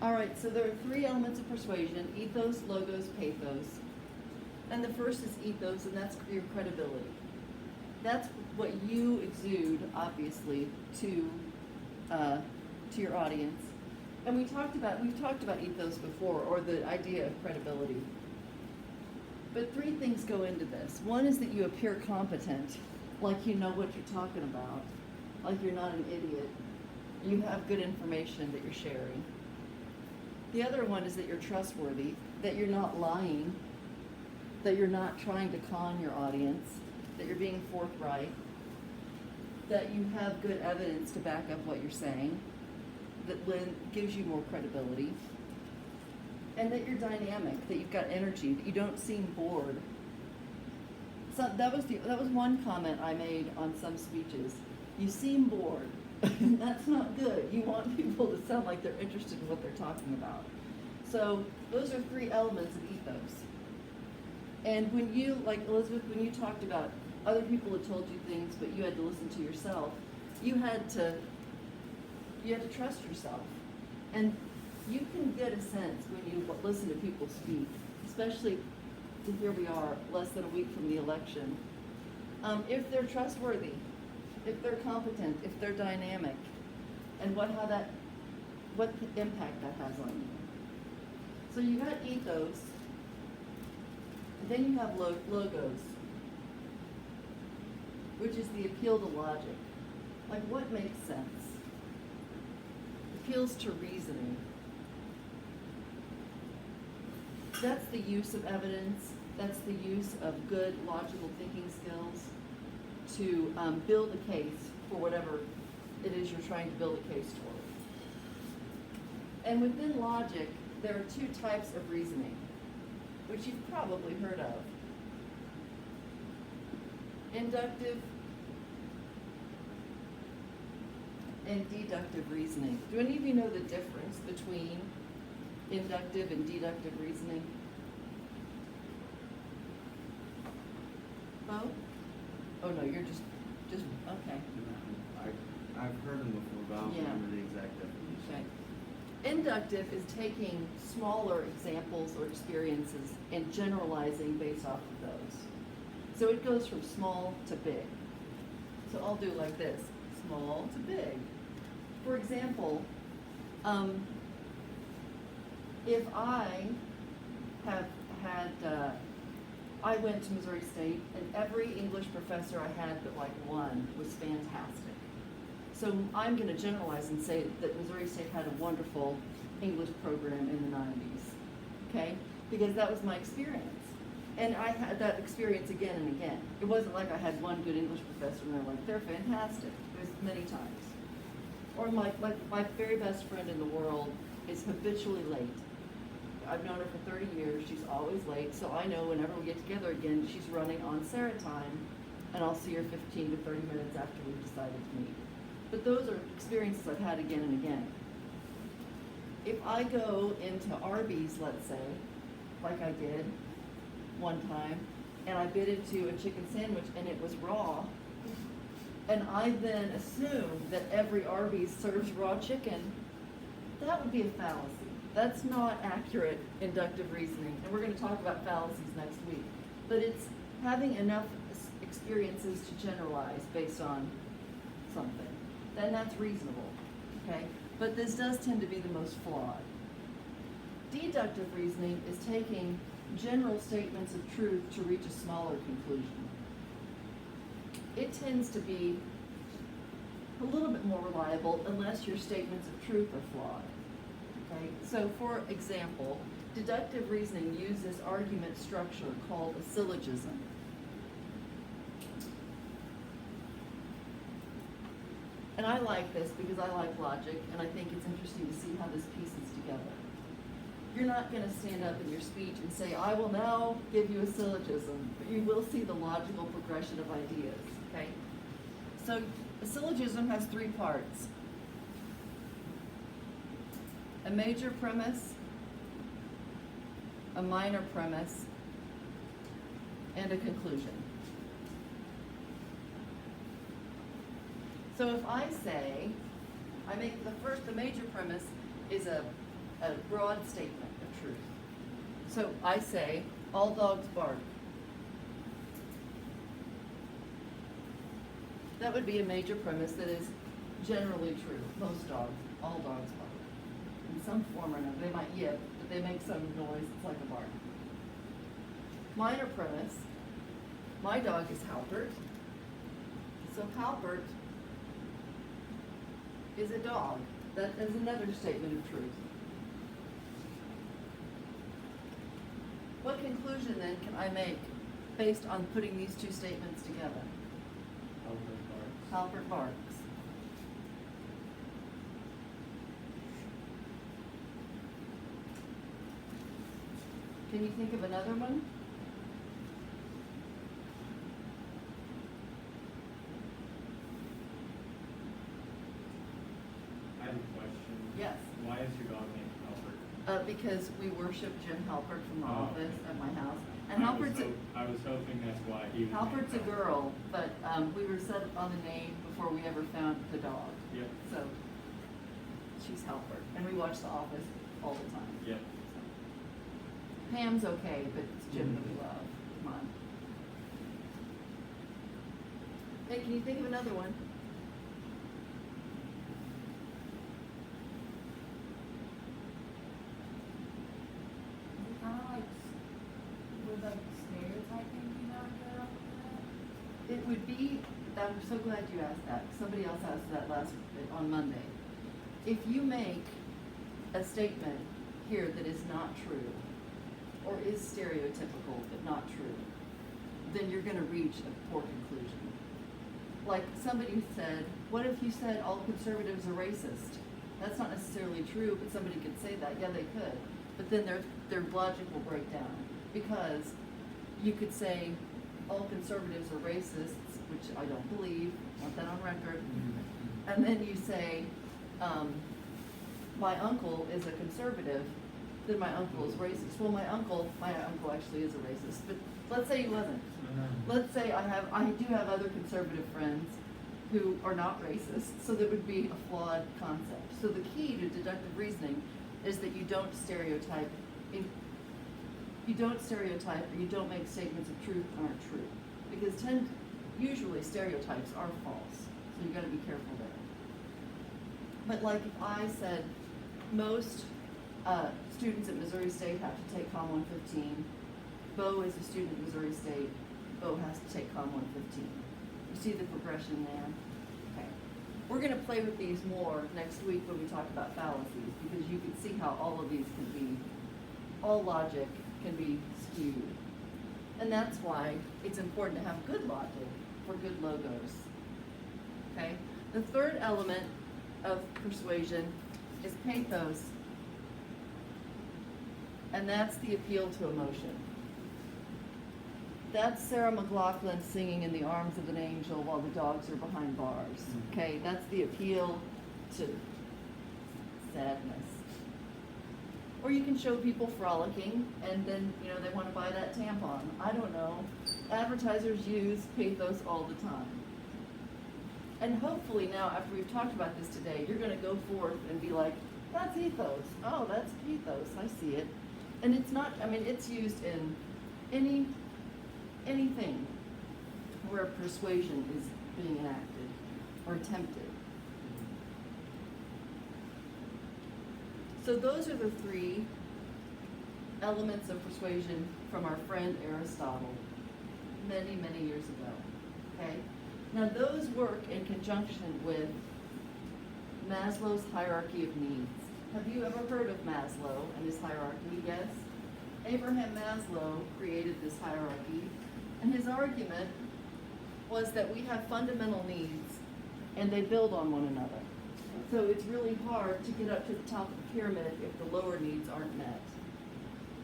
All right, so there are three elements of persuasion: ethos, logos, pathos. And the first is ethos, and that's your credibility. That's what you exude, obviously, to your audience. And we've talked about ethos before, or the idea of credibility. But three things go into this. One is that you appear competent, like you know what you're talking about, like you're not an idiot. You have good information that you're sharing. The other one is that you're trustworthy, that you're not lying, that you're not trying to con your audience, that you're being forthright, that you have good evidence to back up what you're saying, that gives you more credibility, and that you're dynamic, that you've got energy, that you don't seem bored. So that was one comment I made on some speeches. You seem bored. That's not good. You want people to sound like they're interested in what they're talking about. So those are three elements of ethos. And when you, like Elizabeth, when you talked about other people had told you things, but you had to listen to yourself, you had to trust yourself. And you can get a sense when you listen to people speak, especially here we are, less than a week from the election, if they're trustworthy, if they're competent, if they're dynamic, and what impact that has on you. So you got ethos, and then you have logos, which is the appeal to logic. Like, what makes sense? Appeals to reasoning. That's the use of evidence. That's the use of good logical thinking skills to build a case for whatever it is you're trying to build a case toward. And within logic, there are two types of reasoning, which you've probably heard of. Inductive and deductive reasoning. Do any of you know the difference between inductive and deductive reasoning? Bo? Oh no, you're just okay. I've heard them before, but I don't remember the exact definition. Okay. Inductive is taking smaller examples or experiences and generalizing based off of those. So it goes from small to big. So I'll do like this: small to big. For example, if I have had, I went to Missouri State, and every English professor I had but like one was fantastic. So I'm going to generalize and say that Missouri State had a wonderful English program in the 90s, okay? Because that was my experience. And I had that experience again and again. It wasn't like I had one good English professor and they're like, they're fantastic. It was many times. Or like my very best friend in the world is habitually late. I've known her for 30 years. She's always late. So I know whenever we get together again, she's running on Sarah time, and I'll see her 15 to 30 minutes after we've decided to meet. But those are experiences I've had again and again. If I go into Arby's, let's say, like I did one time, and I bit into a chicken sandwich and it was raw, and I then assume that every Arby's serves raw chicken, that would be a fallacy. That's not accurate inductive reasoning, and we're going to talk about fallacies next week. But it's having enough experiences to generalize based on something. Then that's reasonable, okay? But this does tend to be the most flawed. Deductive reasoning is taking general statements of truth to reach a smaller conclusion. It tends to be a little bit more reliable unless your statements of truth are flawed, okay? So for example, deductive reasoning uses argument structure called a syllogism. And I like this because I like logic, and I think it's interesting to see how this pieces together. You're not going to stand up in your speech and say, I will now give you a syllogism, but you will see the logical progression of ideas, okay? So a syllogism has three parts: a major premise, a minor premise, and a conclusion. So if I say, the major premise is a a broad statement of truth. So I say, all dogs bark. That would be a major premise that is generally true. Most dogs, all dogs bark. In some form or another. They might yip, but they make some noise. It's like a bark. Minor premise, my dog is Halpert. So Halpert is a dog. That is another statement of truth. What conclusion then can I make based on putting these two statements together? Halpert barks. Can you think of another one? I have a question. Yes. Why is your dog named Albert? Because we worship Jim Halpert from the Oh, office okay. at my house. And Halpert's I was hoping that's why he was Halpert's a named Albert. girl, but we were set on the name before we ever found the dog. Yep. So she's Halpert, and we watch The Office all the time. Yep. Pam's okay, but it's Jim that we love. Come on. Hey, can you think of another one? Kind of like with like stereotyping, you know, It would be, I'm so glad you asked that. Somebody else asked that on Monday. If you make a statement here that is not true, or is stereotypical but not true, then you're gonna reach a poor conclusion. Like somebody said, what if you said all conservatives are racist? That's not necessarily true, but somebody could say that. Yeah, they could. But then their logic will break down. Because you could say all conservatives are racists, which I don't believe, want that on record. And then you say, my uncle is a conservative, then my uncle is racist. Well, my uncle actually is a racist, but let's say he wasn't. Let's say I do have other conservative friends who are not racist, so that would be a flawed concept. So the key to deductive reasoning is that you don't stereotype, or you don't make statements of truth that aren't true. Because usually stereotypes are false, so you gotta be careful there. But like if I said, most students at Missouri State have to take COM 115, Bo is a student at Missouri State, Bo has to take COM 115. You see the progression there? Okay. We're gonna play with these more next week when we talk about fallacies, because you can see how all of these can be, all logic can be skewed. And that's why it's important to have good logic for good logos. Okay? The third element of persuasion is pathos. And that's the appeal to emotion. That's Sarah McLachlan singing In the Arms of an Angel while the dogs are behind bars. Okay, that's the appeal to sadness. Or you can show people frolicking and then, they want to buy that tampon. I don't know. Advertisers use pathos all the time. And hopefully now, after we've talked about this today, you're going to go forth and be like, that's ethos. Oh, that's pathos. I see it. And it's not, it's used in anything where persuasion is being enacted or attempted. So those are the three elements of persuasion from our friend Aristotle many, many years ago. Okay? Now those work in conjunction with Maslow's hierarchy of needs. Have you ever heard of Maslow and his hierarchy? Yes? Abraham Maslow created this hierarchy, and his argument was that we have fundamental needs and they build on one another. So it's really hard to get up to the top of the pyramid if the lower needs aren't met.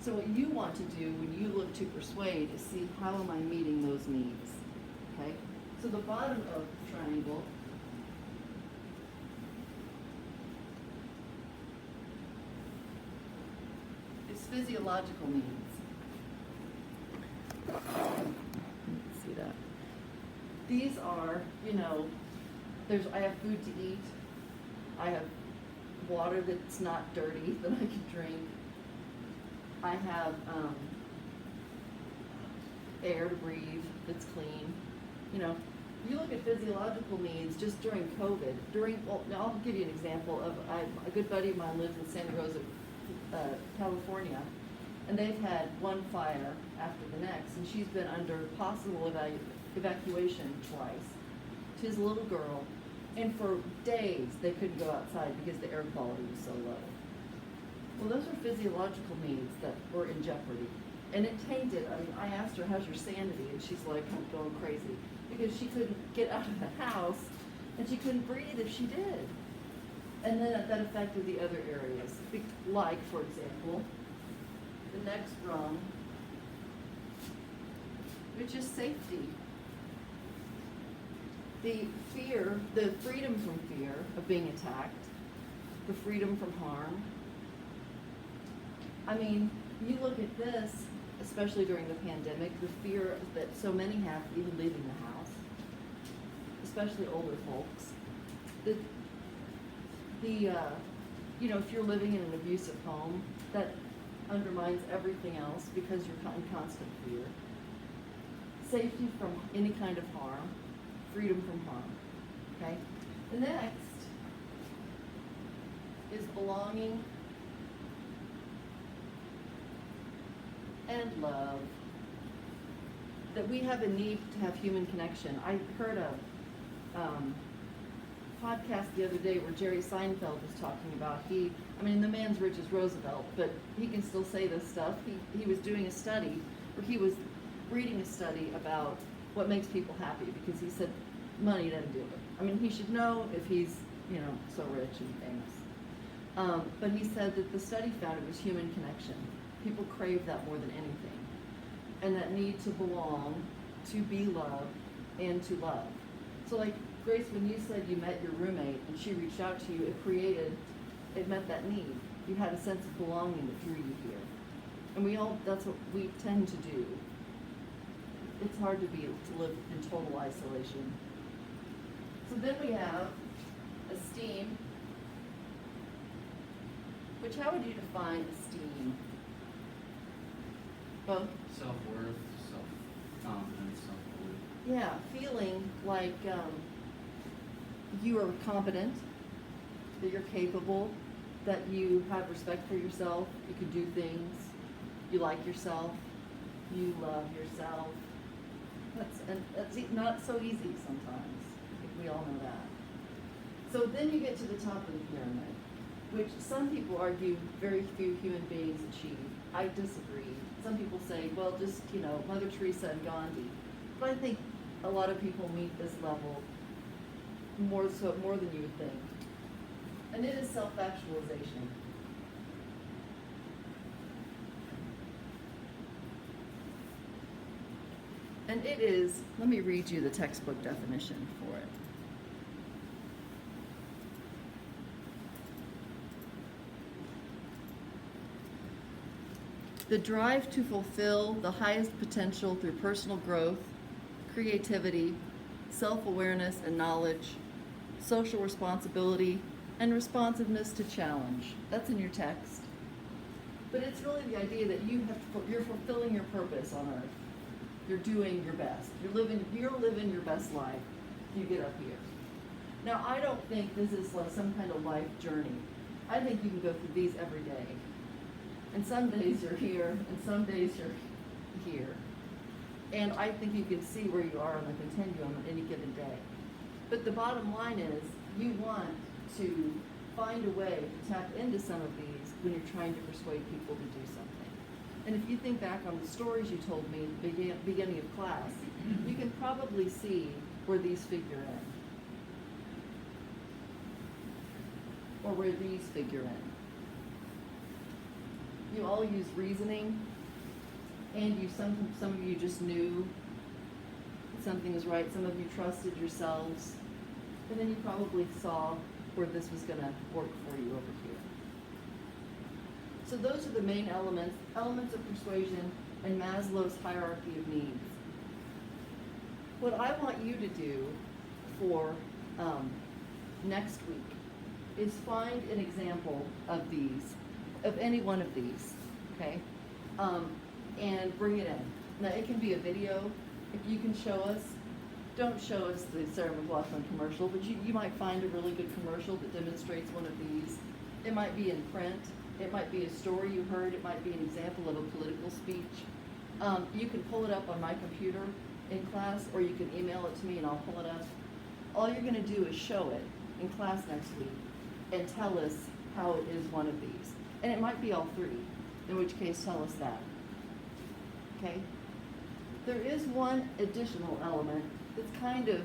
So what you want to do when you look to persuade is see, how am I meeting those needs? Okay? So the bottom of the triangle is physiological needs. See that? These are, I have food to eat, I have water that's not dirty that I can drink. I have air to breathe that's clean. You know, you look at physiological needs just during COVID. Well, now I'll give you an example of a good buddy of mine lives in Santa Rosa, California, and they've had one fire after the next, and she's been under possible evacuation twice. She has a little girl, and for days they couldn't go outside because the air quality was so low. Well, those are physiological needs that were in jeopardy. And it tainted, I mean, I asked her, how's your sanity? And she's like, I'm going crazy. Because she couldn't get out of the house, and she couldn't breathe if she did. And then that affected the other areas. Like, for example, the next rung, which is safety. The fear, the freedom from fear of being attacked, the freedom from harm. I mean, you look at this, especially during the pandemic, the fear that so many have even leaving the house, especially older folks. You know, if you're living in an abusive home, that undermines everything else because you're in constant fear. Safety from any kind of harm, freedom from harm, okay? The next is belonging and love. That we have a need to have human connection. I heard a podcast the other day where Jerry Seinfeld was talking about, I mean, the man's rich as Roosevelt, but he can still say this stuff. He was doing a study, or he was reading a study about what makes people happy, because he said money doesn't do it. I mean, he should know if he's, you know, so rich and famous. But he said that the study found it was human connection. People crave that more than anything. And that need to belong, to be loved, and to love. So like, Grace, when you said you met your roommate and she reached out to you, it met that need. You had a sense of belonging that drew you here. And that's what we tend to do. It's hard to live in total isolation. So then we have esteem, which, how would you define esteem? Both? Self-worth, self-confidence, self-belief. Yeah, feeling like you are competent, that you're capable, that you have respect for yourself, you can do things, you like yourself, you love yourself. That's not so easy sometimes. I think we all know that. So then you get to the top of the pyramid, which some people argue very few human beings achieve. I disagree. Some people say, well, just, you know, Mother Teresa and Gandhi. But I think a lot of people meet this level more than you would think. And it is self-actualization. And it is, let me read you the textbook definition for it. The drive to fulfill the highest potential through personal growth, creativity, self-awareness and knowledge, social responsibility, and responsiveness to challenge. That's in your text. But it's really the idea that you're fulfilling your purpose on earth. You're doing your best. You're living your best life. You get up here. Now, I don't think this is like some kind of life journey. I think you can go through these every day. And some days you're here, and some days you're here. And I think you can see where you are on the continuum on any given day. But the bottom line is, you want to find a way to tap into some of these when you're trying to persuade people to do something. And if you think back on the stories you told me at the beginning of class, you can probably see where these figure in. Or where these figure in. You all use reasoning, and some of you just knew something was right. Some of you trusted yourselves, and then you probably saw where this was going to work for you over here. So those are the main elements of persuasion and Maslow's hierarchy of needs. What I want you to do for next week is find an example of these, of any one of these, okay? And bring it in. Now, it can be a video, if you can show us. Don't show us the Sarah McLachlan commercial, but you might find a really good commercial that demonstrates one of these. It might be in print, it might be a story you heard, it might be an example of a political speech. You can pull it up on my computer in class, or you can email it to me and I'll pull it up. All you're gonna do is show it in class next week and tell us how it is one of these. And it might be all three, in which case tell us that. Okay? There is one additional element that's kind of,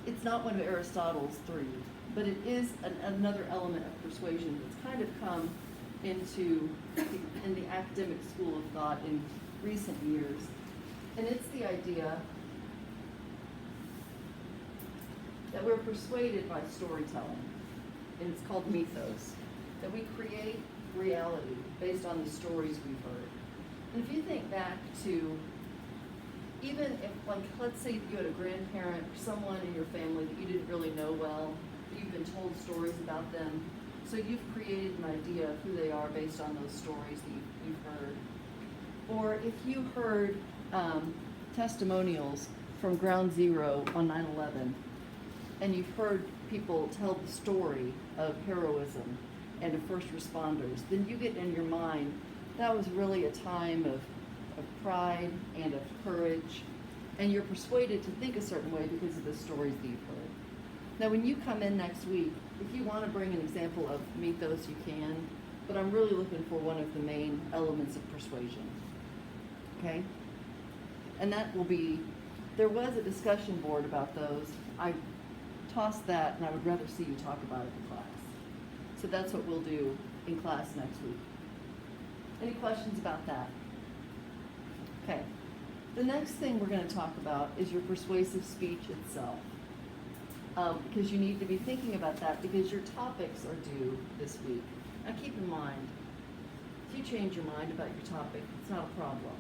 it's not one of Aristotle's three, but it is another element of persuasion that's kind of come into in the academic school of thought in recent years. And it's the idea that we're persuaded by storytelling, and it's called mythos, that we create reality based on the stories we've heard. And if you think back to, even if, like, let's say you had a grandparent or someone in your family that you didn't really know well, but you've been told stories about them, so you've created an idea of who they are based on those stories that you've heard. Or if you heard testimonials from Ground Zero on 9/11, and you've heard people tell the story of heroism and of first responders, then you get in your mind, that was really a time of pride and of courage, and you're persuaded to think a certain way because of the stories that you've heard. Now, when you come in next week, if you want to bring an example of mythos, you can, but I'm really looking for one of the main elements of persuasion, okay? And that will be, there was a discussion board about those. I tossed that, and I would rather see you talk about it in class. So that's what we'll do in class next week. Any questions about that? Okay. The next thing we're going to talk about is your persuasive speech itself. Because you need to be thinking about that because your topics are due this week. Now keep in mind, if you change your mind about your topic, it's not a problem.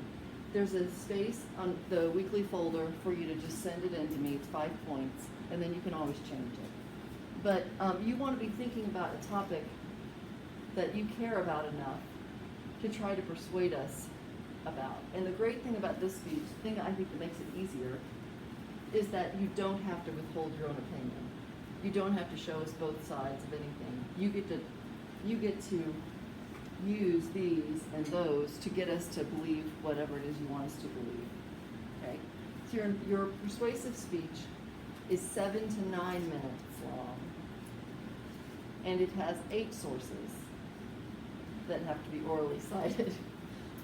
There's a space on the weekly folder for you to just send it in to me. It's 5 points, and then you can always change it. But you want to be thinking about a topic that you care about enough to try to persuade us about. And the great thing about this speech, the thing I think that makes it easier, is that you don't have to withhold your own opinion. You don't have to show us both sides of anything. You get to use these and those to get us to believe whatever it is you want us to believe. Okay? So your persuasive speech is 7 to 9 minutes long, and it has 8 sources that have to be orally cited.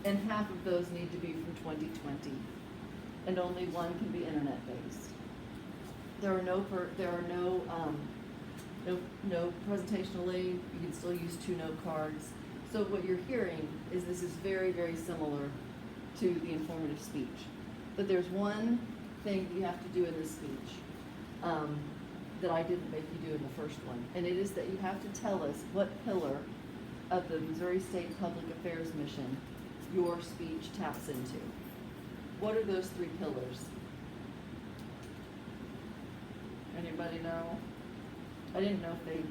And half of those need to be from 2020, and only one can be internet-based. There are no presentational aid. You can still use 2 note cards. So what you're hearing is this is very, very similar to the informative speech. But there's one thing you have to do in this speech that I didn't make you do in the first one, and it is that you have to tell us what pillar of the Missouri State Public Affairs Mission your speech taps into. What are those 3 pillars? Anybody know? I didn't know if they,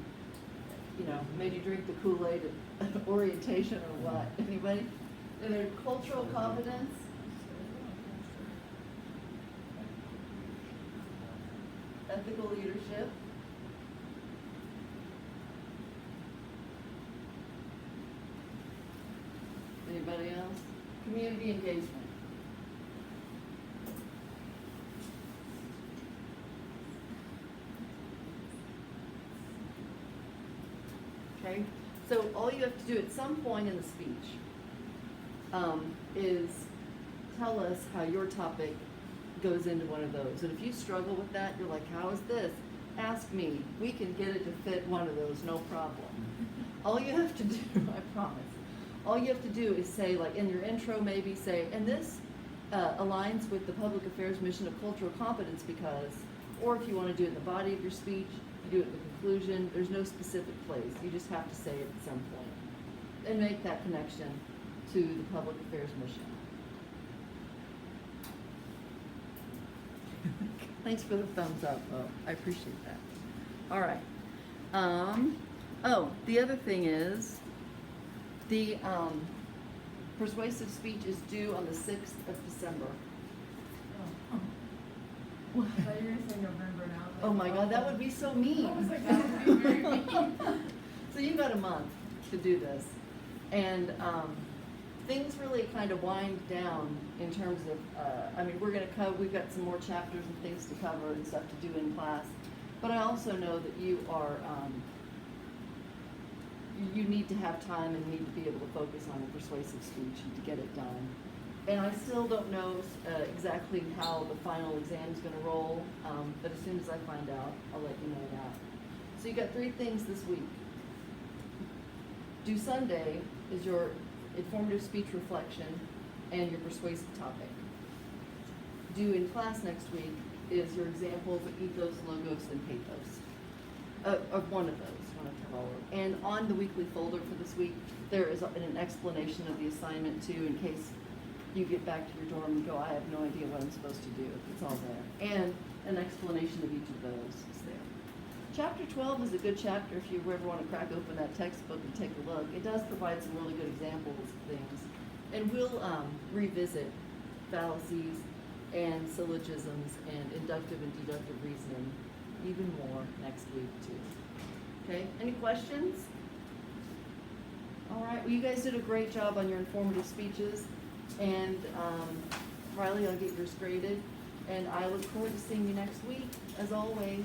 made you drink the Kool-Aid at orientation or what. Anybody? And they're cultural competence, ethical leadership, anybody else? Community engagement. Okay, so all you have to do at some point in the speech is tell us how your topic goes into one of those. And if you struggle with that, you're like, how is this? Ask me. We can get it to fit one of those, no problem. All you have to do, I promise, all you have to do is say, like in your intro, maybe say, and this aligns with the public affairs mission of cultural competence because, or if you want to do it in the body of your speech, you do it in the conclusion. There's no specific place. You just have to say it at some point and make that connection to the public affairs mission. Thanks for the thumbs up, Bo. I appreciate that. All right. Oh, the other thing is, the, persuasive speech is due on the 6th of December. Oh. I thought you were gonna say November now. Oh my God, that would be so mean. I was like, that would be very mean. So you've got a month to do this. And things really kind of wind down in terms of, I mean, we've got some more chapters and things to cover and stuff to do in class. But I also know that you are, you need to have time and need to be able to focus on a persuasive speech and to get it done. And I still don't know exactly how the final exam is going to roll, but as soon as I find out, I'll let you know that. So you got 3 things this week. Due Sunday is your informative speech reflection and your persuasive topic. Due in class next week is your examples of ethos, logos, and pathos. Of one of those, one of all of them. And on the weekly folder for this week, there is an explanation of the assignment too, in case you get back to your dorm and go, I have no idea what I'm supposed to do. It's all there. And an explanation of each of those is there. Chapter 12 is a good chapter if you ever want to crack open that textbook and take a look. It does provide some really good examples of things. And we'll revisit fallacies and syllogisms and inductive and deductive reasoning even more next week too. Okay, any questions? All right, well you guys did a great job on your informative speeches. And Riley, I'll get yours graded. And I look forward to seeing you next week, as always.